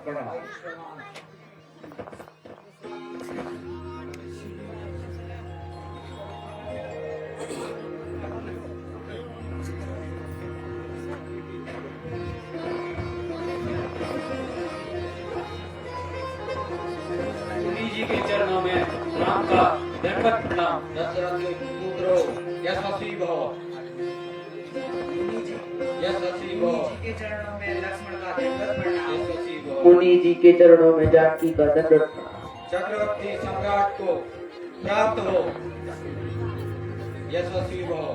प्रणाम। मुनि जी के चरणों में राम का दंडवत प्रणाम। दशरथ के पुत्रो यशस्वी भव, यशस्वी भव, के चरणों में लक्ष्मण का दंडवत प्रणाम। यशस्वी भव। मुनि जी के चरणों में जानकी का दंडवत प्रणाम। चक्रवर्ती सम्राट को प्राप्त हो, यशस्वी भव।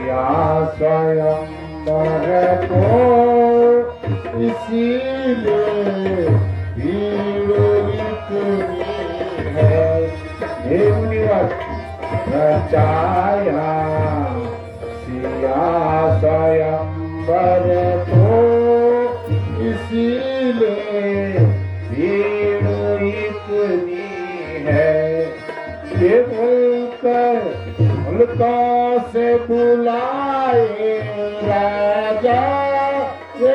सिया स्वयंवर को इसीलिए भीड़ इतनी है। देवनिवत रचाया सिया स्वयंवर को इसीलिए भीड़ इतनी है। ये मुल्कों से बुलाए राजा, ये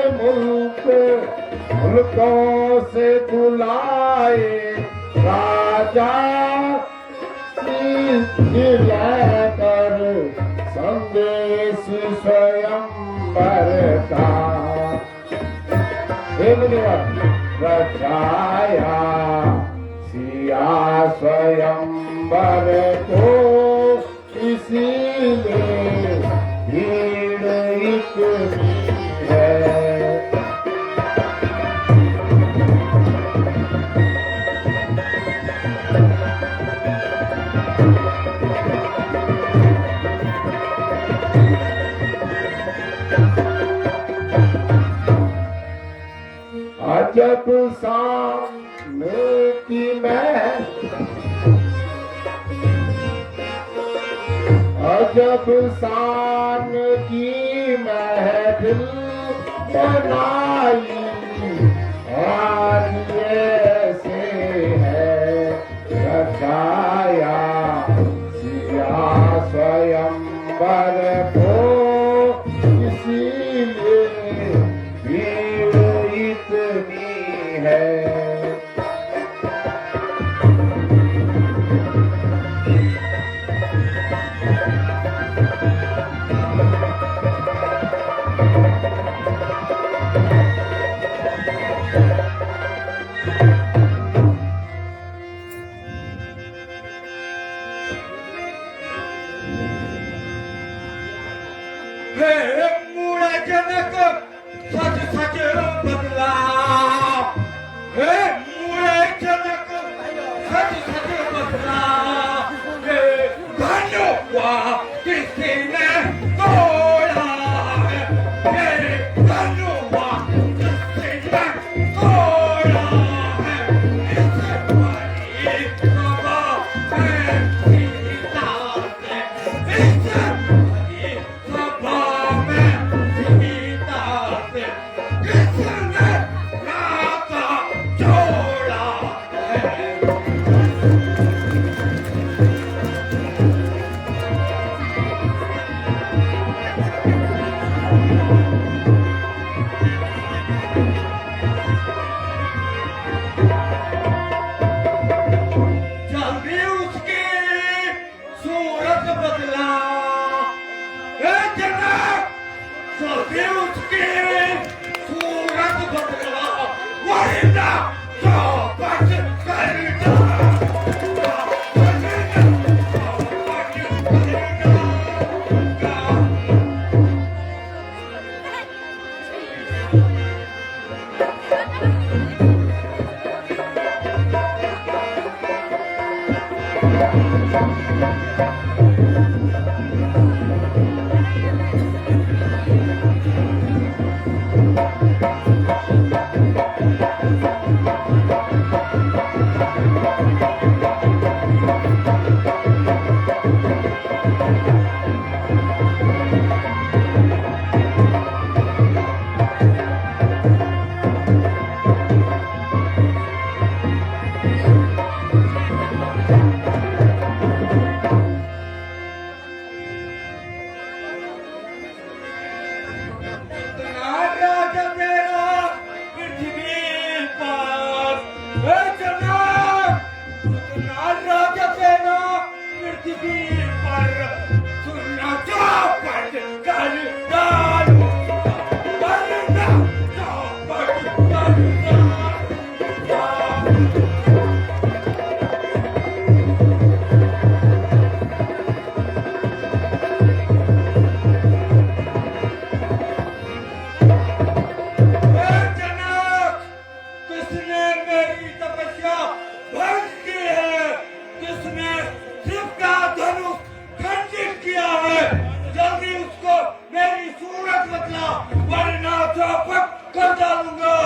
मुल्कों से बुलाए राजा, दिलाकर संदेश स्वयंवर का रचाया सिया स्वयंवर को इसीलिए भीड़ इतनी है। अजब सामने की मैं अजब शान की महफिल बनाई, और ऐसे है रचाया सिया स्वयंवर को इसीलिए भीड़ इतनी है। हे मूळ जनक सच सच बदला, हे मूळ जनक सच सच बदला, हे धनुआ किसने तोड़ा है, हे धनुआ किसने तोड़ा है, इस बड़ी सभा में सीता से, इस बड़ी सभा में सीता से किसने नाता जोड़ा है। जल्दी उसकी सूरत बदला, हे जनक जल्दी उसकी सूरत बदला, वरना चौपट कर डालूंगा, वरना चौपट कर डालूंगा। सूरत बदला वरना चौपट कर डालूंगा।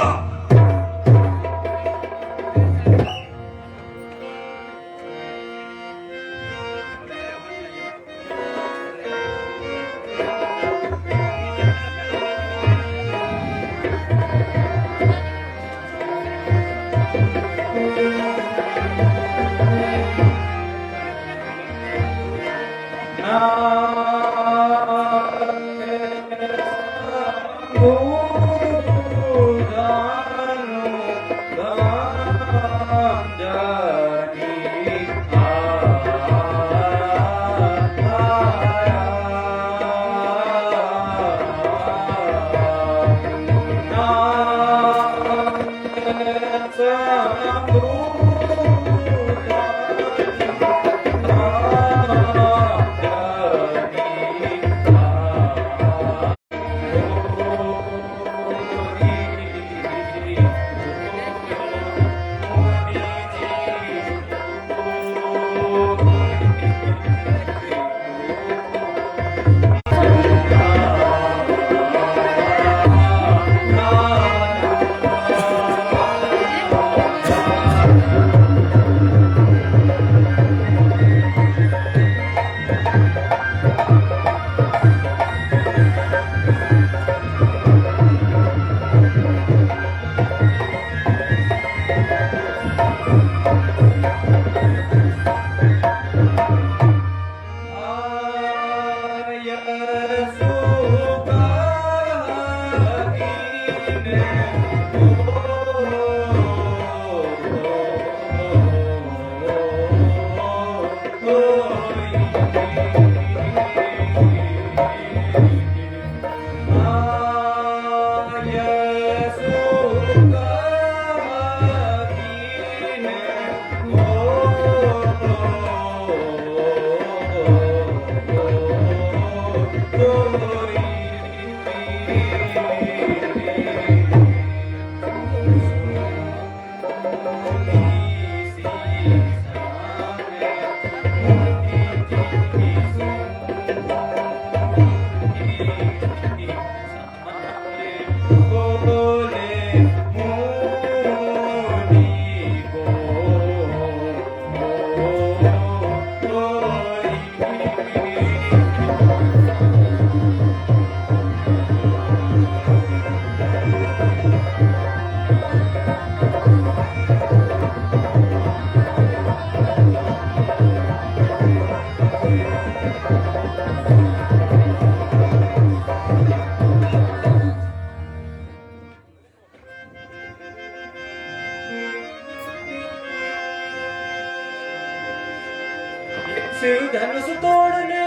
शिव धनुष तोड़ने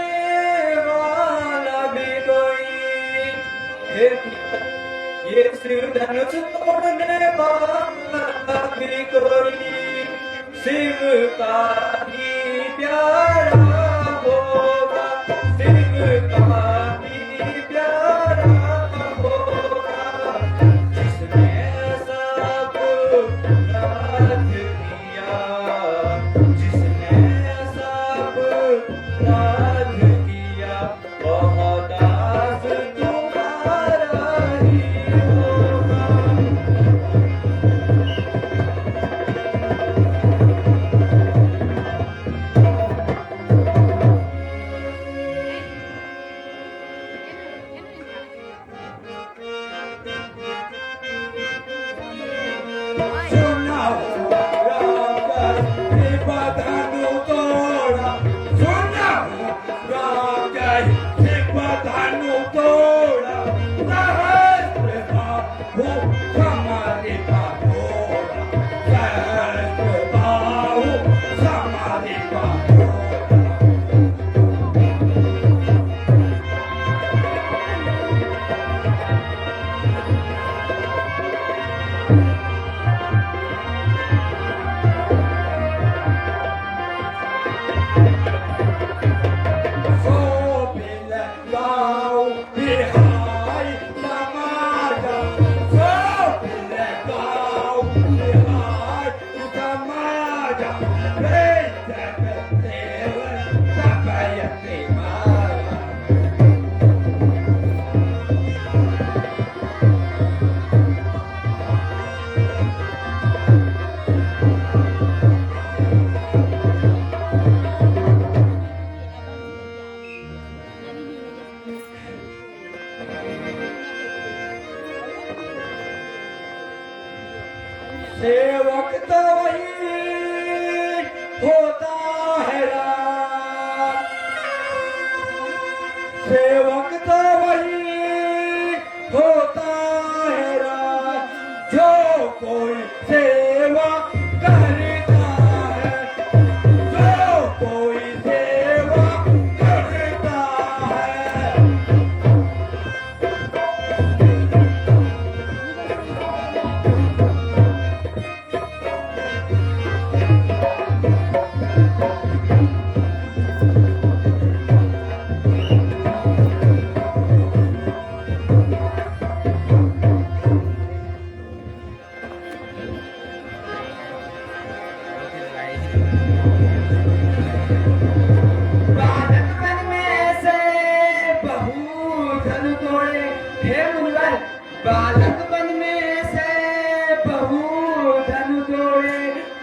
वाला भी कोई है, ये शिव धनुष तोड़ने वाला भी कोई शिव का ही प्यारा होगा, शिव का ही प्यारा होगा, जिसने सब राज किया, जिसने राज किया, वह दास तुम्हारा ही होगा। हे मुनिवर, बालकपन में से बहु धन जोड़े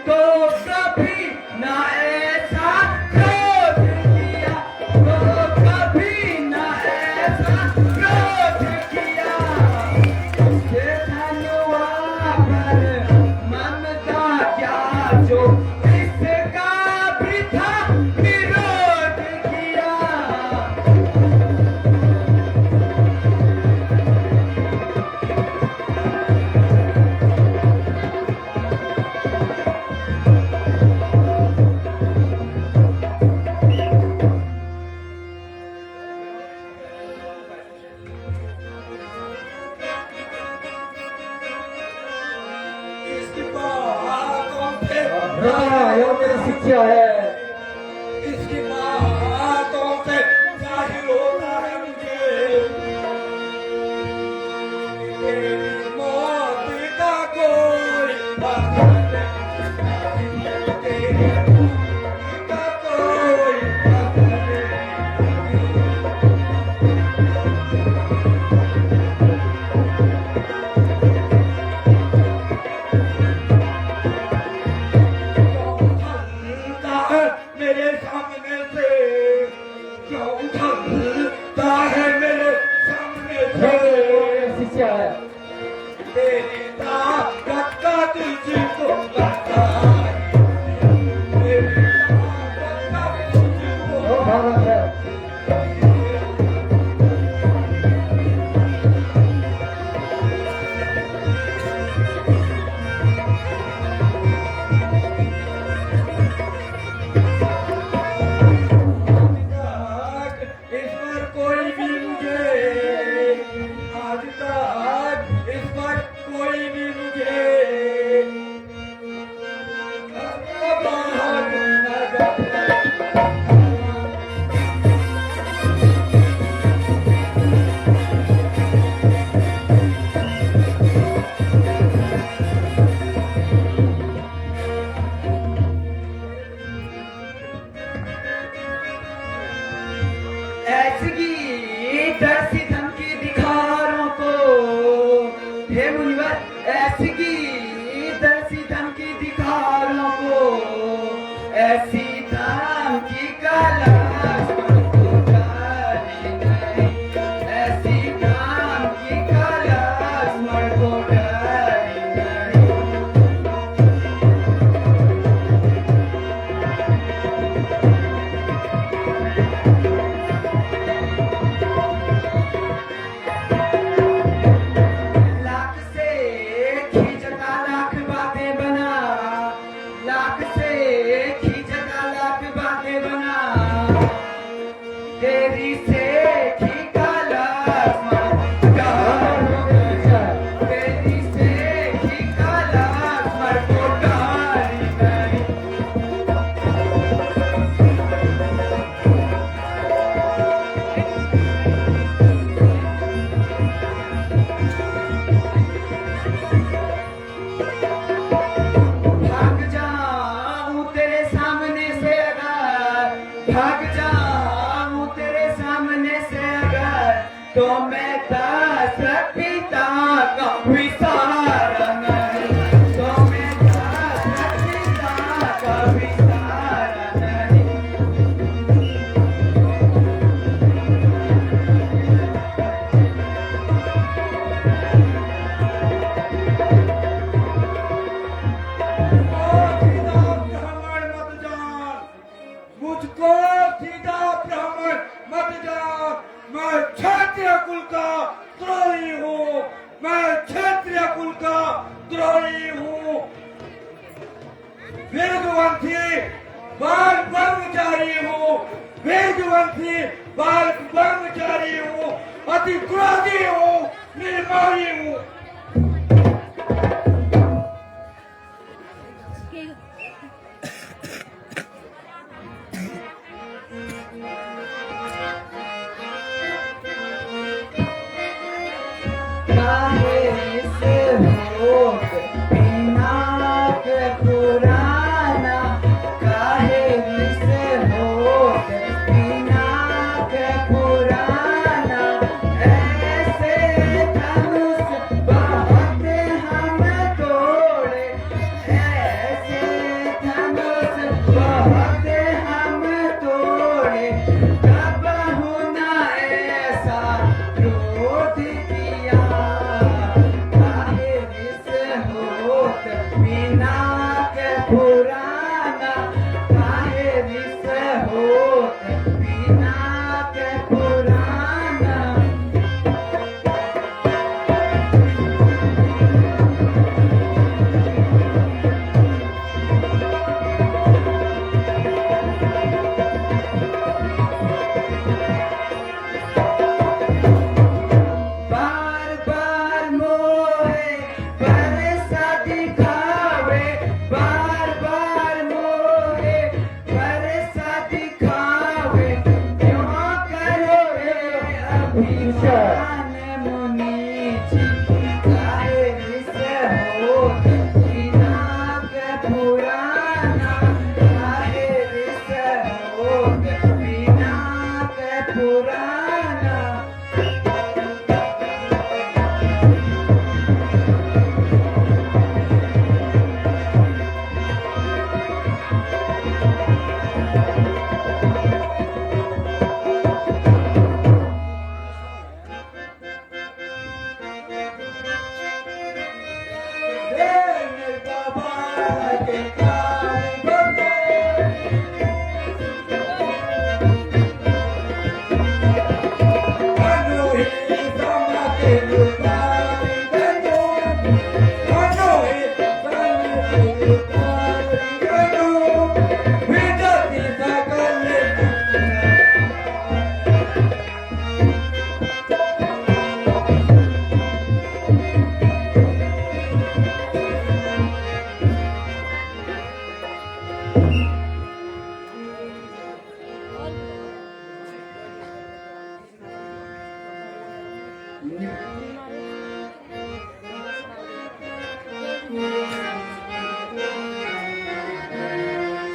तो कभी ना ऐसा क्रोध किया, तो कभी ना ऐसा क्रोध किया। ये धनुआ पर ममता क्या जो इसका भी था विरोध किया। इसकी बातों से हाँ ये मेरी शिक्षा है। इसकी बातों से जाहिर होता है मुझे तेरी मौत का कोई असर नहीं, तेरी मौत का कोई असर उछलता है मेरे सामने से, क्यों उछलता है मेरे सामने से। मेरी शिक्षा है। तेरी ताकत का तुझको पता है, तेरी ताकत का तुझको वो भारत है। इस पर कोई भी मुझे, आज तक इस पर कोई भी मुझे बाहर ऐसी डरसी धमकी दिखारों को, हे मुनिवर, ऐसी डरसी धमकी दिखारों को, ऐसी धमकी का लक्ष्मण को डर नहीं, ऐसी धमकी का लक्ष्मण को डर नहीं। लाख से खींचता लाख बातें बना, लाख से खींचता लाख बातें बना, तेरी से खींचा लक्ष्मण डर, तेरी से खींचा लक्ष्मण को डर नहीं। भाग जाऊं तेरे सामने से अगर, भाग जाऊं तेरे सामने से अगर, तो मैं दशरथ पिता का विसारा नहीं, तो मैं दशरथ पिता का विसारा नहीं। सीधा ब्राह्मण मत जान, मुझको सीधा ब्राह्मण मत जान। मैं क्षत्रिय कुल का द्रोही हूँ, मैं क्षत्रिय कुल का द्रोही हूँ। वेदवंशी बाल ब्रह्मचारी हूँ, वेदवंशी बाल ब्रह्मचारी हूँ, अति क्रोधी हूँ, निर्मोही हूँ। काहे से होत बिना के पुराना, काहे से होत बिना के पुराना, ऐसे विद्वान मुनि जी काहे रिस होत पिनाक पुराना काहे रिस होत पिनाक पुराना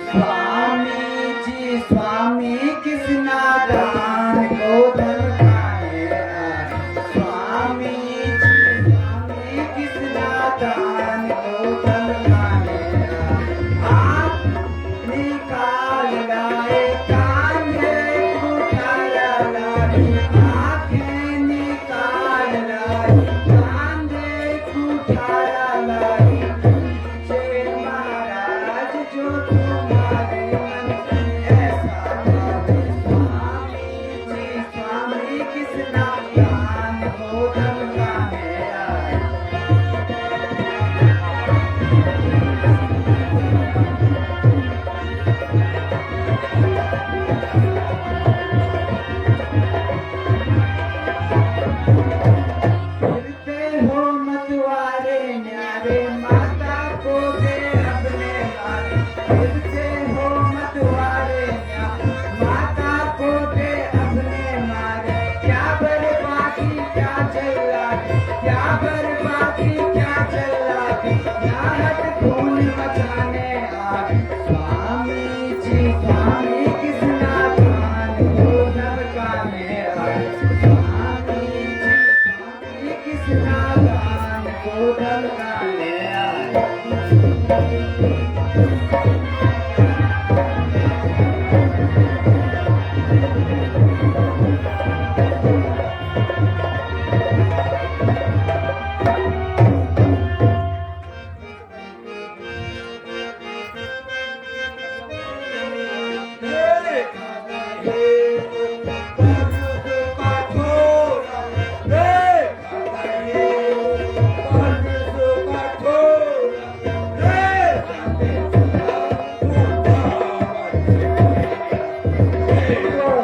स्वामी जी स्वामी किस नादान को धमकाने आए स्वामी जी स्वामी किस नादान को धमकाने आए आप निकाल लाए कांधे उठाया लाए आंखें निकाल लाए कांधे उठाया लाए जय महाराज जो तुम्हारे मन में ऐसा भावे स्वामी जी स्वामी किस नादान को धमकाने आए फिरते हो मतवारे न्यारे माता को दे अपने हारे फिरते हो मतवारे न्यारे माता को दे अपने मारे क्या बर्बादी क्या चलाकी क्या बर्बादी क्या चलाकी नाहक खून मचाने आए स्वामी जी स्वामी किस नादान को धमकाने आए स्वामी जी स्वामी किस नादान को धमकाने आए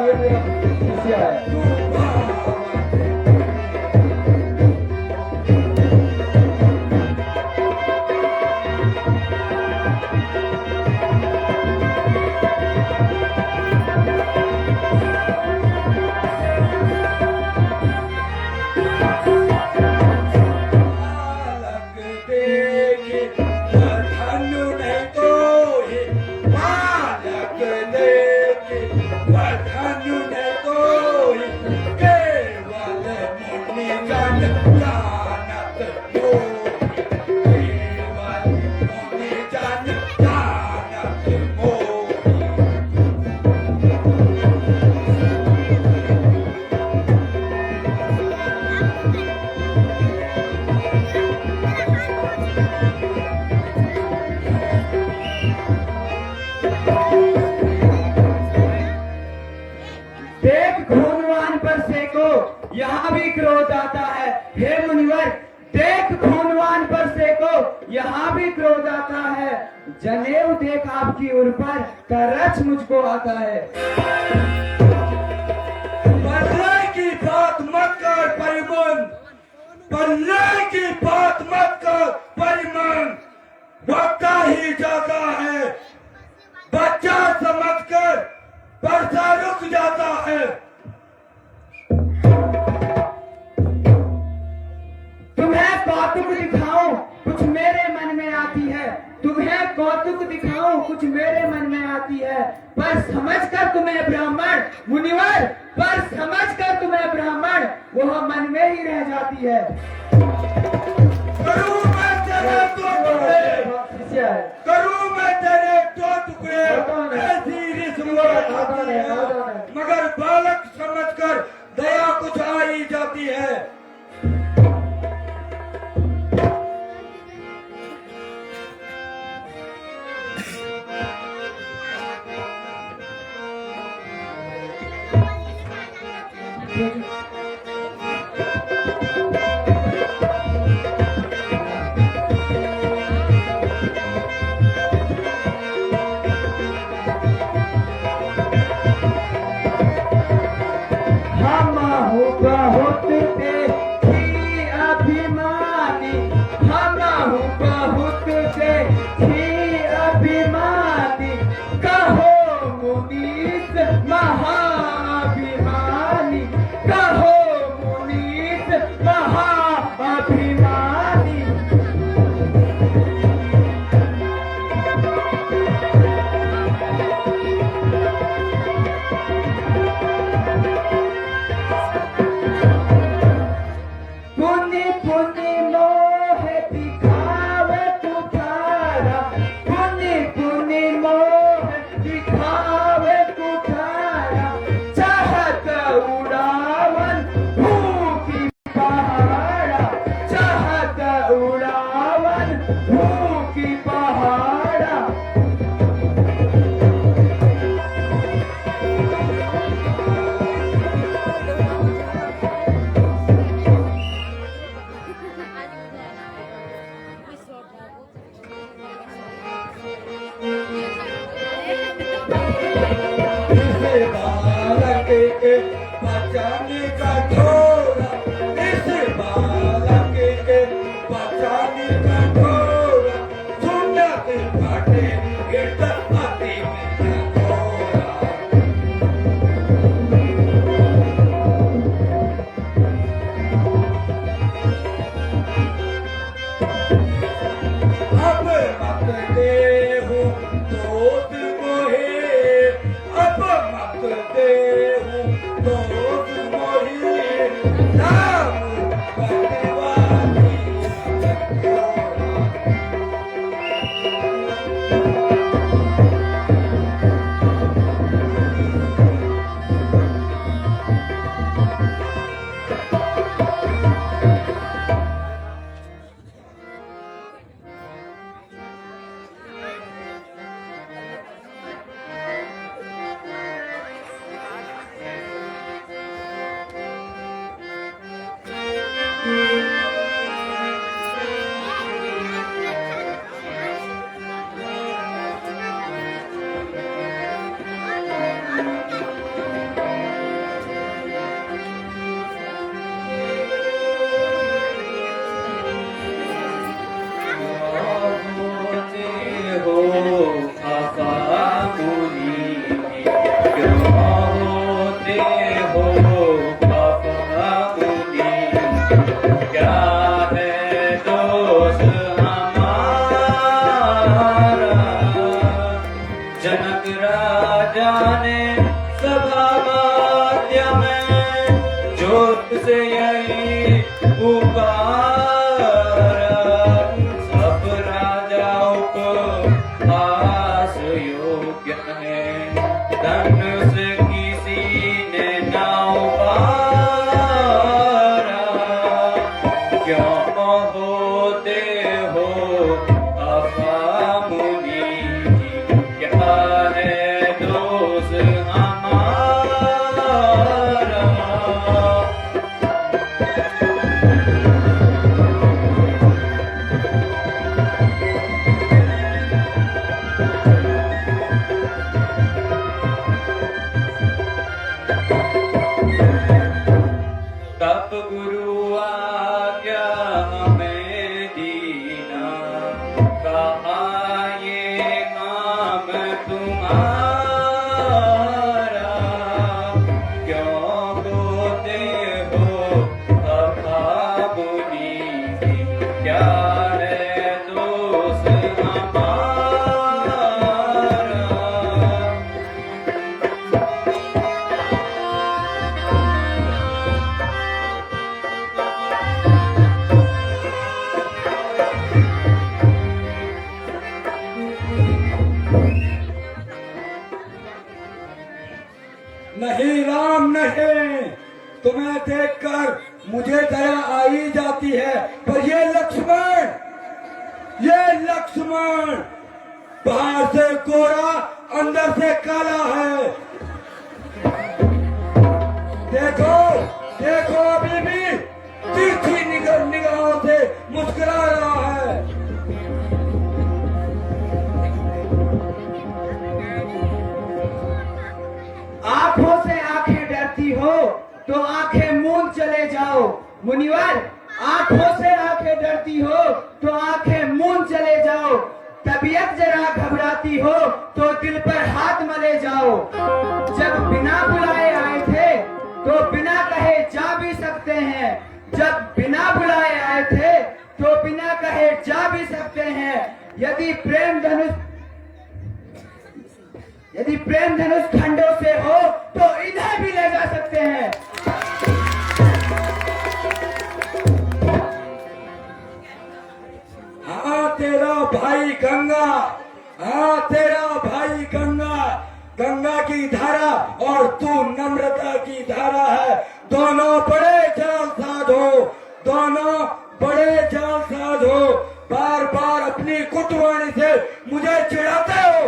ये मेरा शिष्य है बालक देखे धनु नहीं कोई बालक देखे धनु नहीं कोई केवल मुनि जन जानत मोहि केवल मुनि जन जानत मोहि देख खूनवान पर सेको यहाँ भी क्रोध आता है हे मुनिवर देख खूनवान पर सेको यहाँ भी क्रोध आता है जनेऊ देख आपकी उर पर तरच मुझको आता है बल्ले की बात मत कर परिमन बल्ले की बात मत कर परिमन वक्त ही जाता है बच्चा समझकर वर्षा रुक जाता है कौतुक दिखाऊं कुछ मेरे मन में आती है, तुम्हें कौतुक दिखाऊं कुछ मेरे मन में आती है, पर समझकर तुम्हें ब्राह्मण मुनिवर, पर समझकर तुम्हें ब्राह्मण वह मन में ही रह जाती है। करूं मैं तेरे दो टुकड़े, शिष्य है। करूं मैं तेरे दो टुकड़े, कौन है? ऐसी रिश्वत आती है, मगर बालक समझकर दया कुछ आ ही जाती है। हम हो बहुत देखी अभिमानी, हम हो बहुत देखी अभिमानी, कहो मुनीस महाअभिमानी, कहो मुनीस महाअभिमानी। पुनि पुनि मोह दिखावे कुठारा, पुनि पुनि मोह दिखावे कुठारा, चाहत उड़ावन भूखी पहाड़ा, चाहत उड़ावन भूखी पहाड़ा। इस बालक के बचाने का थोड़ा, इस बालक के बचाने का थोड़ा, सुन्नत काटे गिरता अति में थोड़ा। अब मत दे हूँ दोस्त मोहे, अब मत दे हूँ दोस्त मोहे, नाम बदवानी छोड़ा। जनक राजा ने सभा वाद्य में जोत से यही पुकारा, सब राजाओं को पास योग्य है, धन से किसी ने ना उबारा, क्यों होते हो अफा मुनि, क्या है दोष हमारा। तब गुरु आज्ञा हमें दीना, कहा ये काम तुम्हारा, क्यों बोते हो अफा मुनि, देखकर मुझे दया आ ही जाती है, पर ये लक्ष्मण बाहर से गोरा अंदर से काला है। देखो देखो अभी भी तिरछी निगाहों से मुस्कुरा रहा है। आंखों से आंखें डरती हो तो आंखें मूंद चले जाओ मुनिवर। आंखों से आंखें डरती हो तो आंखें मूंद चले जाओ। तबीयत जरा घबराती हो तो दिल पर हाथ मले जाओ। जब बिना बुलाए आए थे तो बिना कहे जा भी सकते हैं। जब बिना बुलाए आए थे तो बिना कहे जा भी सकते हैं। यदि प्रेम धनुष खंडों से हो तो इधर भी ले जा सकते हैं। हाँ तेरा भाई गंगा, हाँ तेरा भाई गंगा, गंगा की धारा और तू नम्रता की धारा है। दोनों बड़े जालसाज हो, दोनों बड़े जालसाज हो। बार बार अपनी कुटवाणी से मुझे चिढ़ाते हो।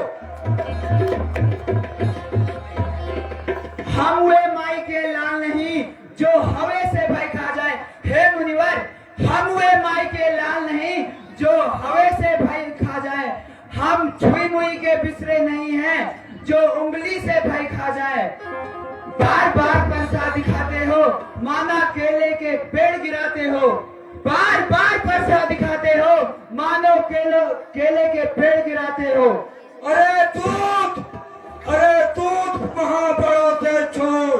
हम हुए माई के लाल नहीं जो हवे से भय खा जाए। हे मुनिवर, हम हुए माई के लाल नहीं जो हवे से भय खा जाए। हम छुई मुई के बिसरे नहीं हैं जो उंगली से भय खा जाए। बार बार परसा दिखाते हो, माना केले के पेड़ गिराते हो। बार बार परसा दिखाते हो, मानो केले के पेड़ गिराते हो। अरे दूध महाबड़ों से छोड़,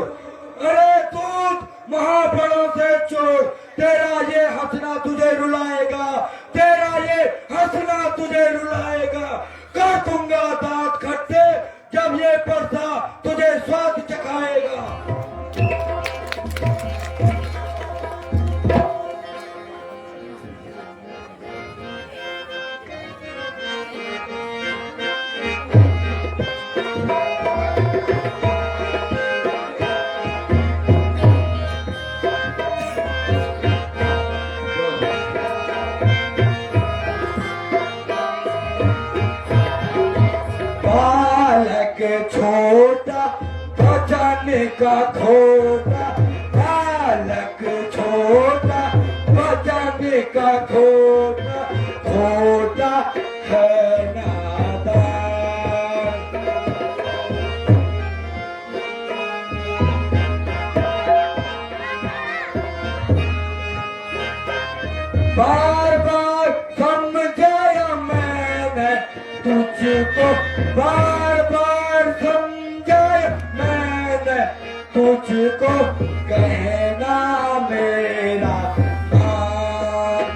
अरे दूध महाबड़ों से छोड़। तेरा ये हंसना तुझे रुलाएगा, तेरा ये हंसना तुझे रुलाएगा। कर दूंगा दांत खट्टे जब ये परसा तुझे स्वाद चखाएगा। बालक छोटा बचाने का खोटा, बालक छोटा बचाने का खोटा, खोटा है नादान। बार बार समझाया मैंने तुझको, बार बार समझाया मैंने तुझको। कहना मेरा मान,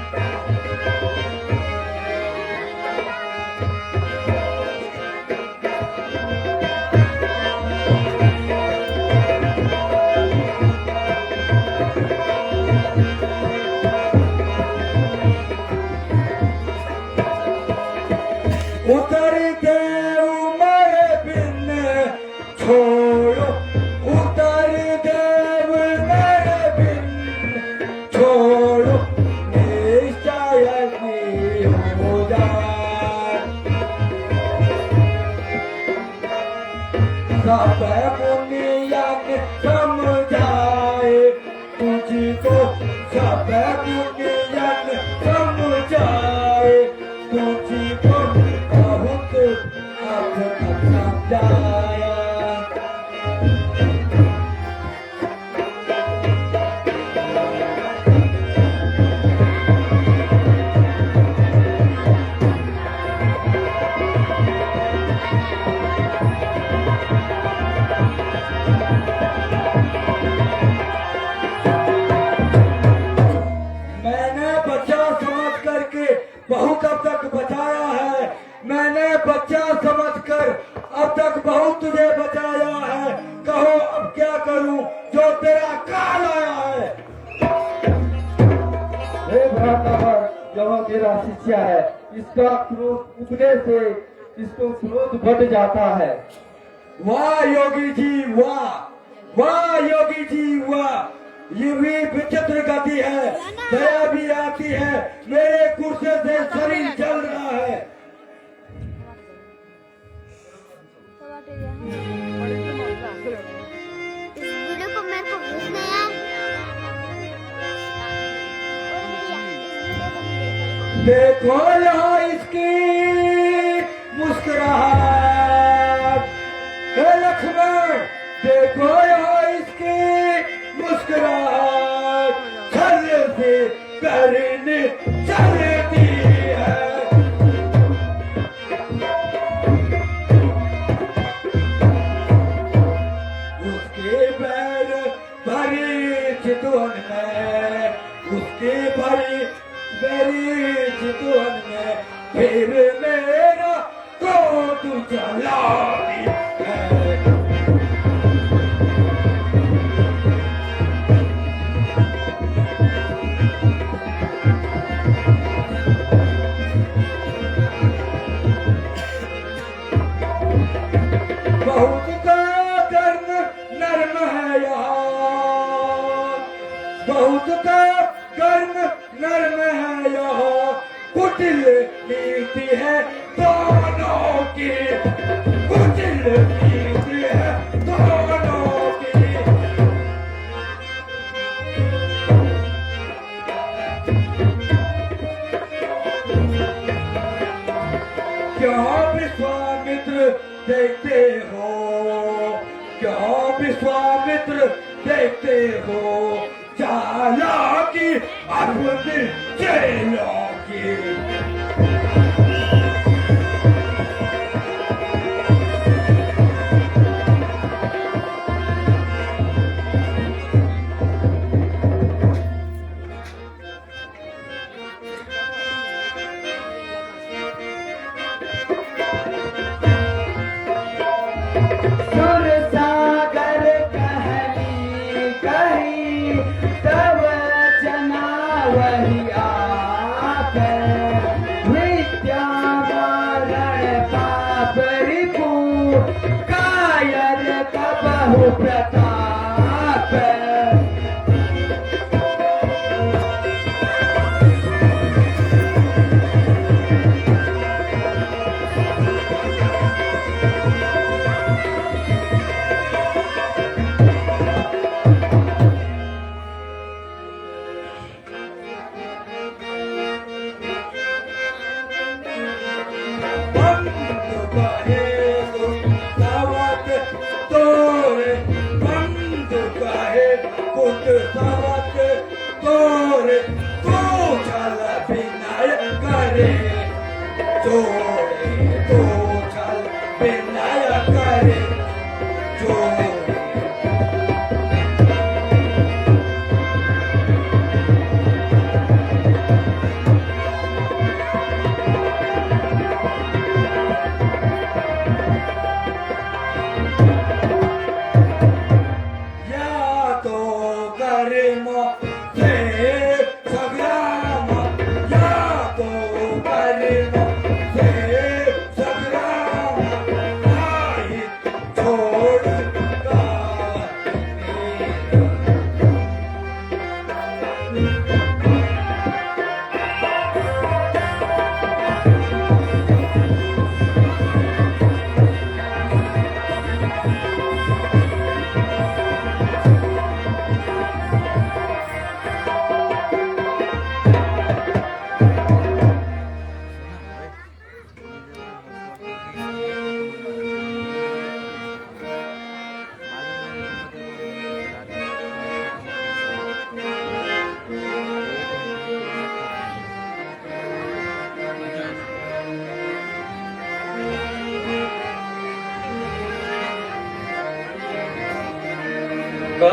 उतर दे उमर बिन छोड़ो, उतर दे उमर बिन छोड़ो। निश्चय हो जाए सब मुनियन समझाए तुझको, सब मुनियन समझाए तुझको। बहुत अब तक समझाया, मैंने बच्चा समझ करके बहुत अब तक बचाया है। मैंने बच्चा समझकर अब तक बहुत तुझे बचाया है। कहो अब क्या करूं जो तेरा काल आया है। हे भ्रातावर, जो मेरा शिष्य है, इसका क्रोध उगने से इसको क्रोध बढ़ जाता है। वाह योगी जी वाह, वाह योगी जी वाह। ये भी विचित्र गति है, दया भी आती है, मेरे गुस्से से शरीर जल रहा है। इस वीडियो को मेरे को भेजना यार। देखो यहाँ इसकी मुस्कुराहट, हे लक्ष्मण देखो यहाँ इसकी मुस्कुराहट, छल से करने चलती है। उसके पैर भरी चितवन में, उसके भरी चितवन में फिर मेरा क्रोध जलाती है। बहुत का कर्म नर्म है यहाँ, बहुत का कर्म नर्म है यहाँ, कुटिल नीति है दोनों की, कुटिल नीति है दोनों की। क्या विश्वामित्र देखते हो, क्या विश्वामित्र देखते हो, चालाकी अपने चेलों की। सुर सागर कहनी कही तब जना वही आप, विद्या मारण पाप रिपु कायर कबहु प्रताप। Oh,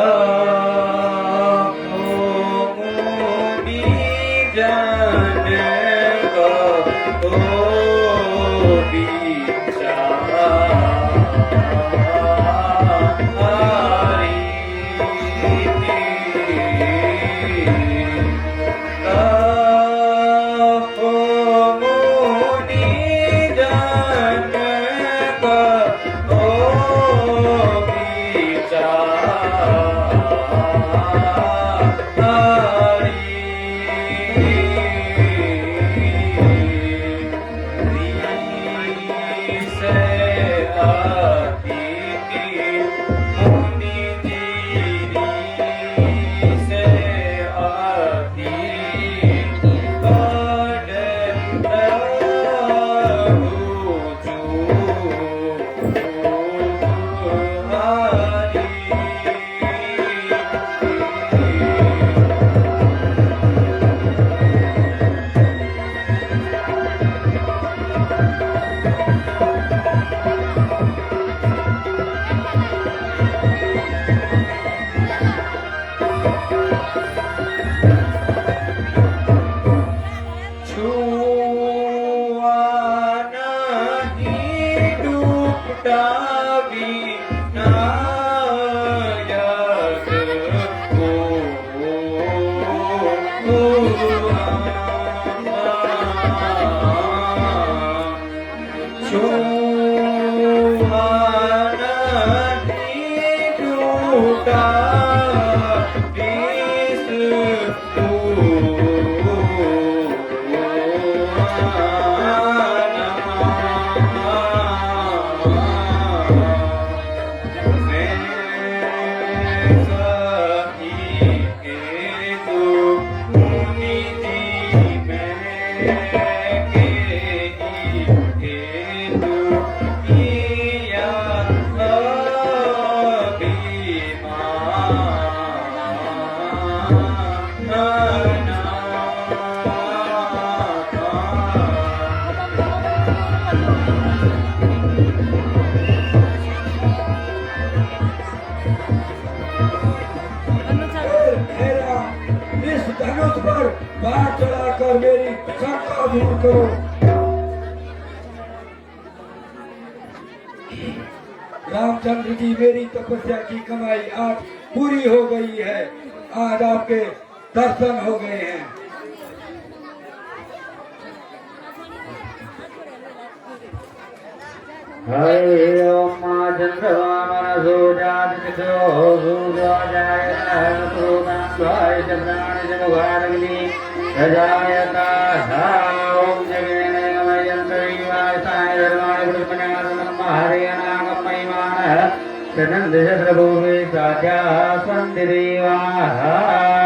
मेरा इस धनुष पर बाढ़ चढ़ाकर मेरी शंका दूर करो। रामचंद्र जी, मेरी तपस्या की कमाई आज पूरी हो गई है। आज आपके दर्शन हो गए हैं। हरि ओम मां चंद्रमा मनसो जातचक्षो सूर्योदय प्रोदाय चंद्राणि च मुखारग्नि प्रजायता ओम जगेन यमयंत्रिवाय साय धर्माणि पुष्पनादनं हरियनागं महिमानः प्रनन्दशत्रभुवे साध्या सन्ति देवाः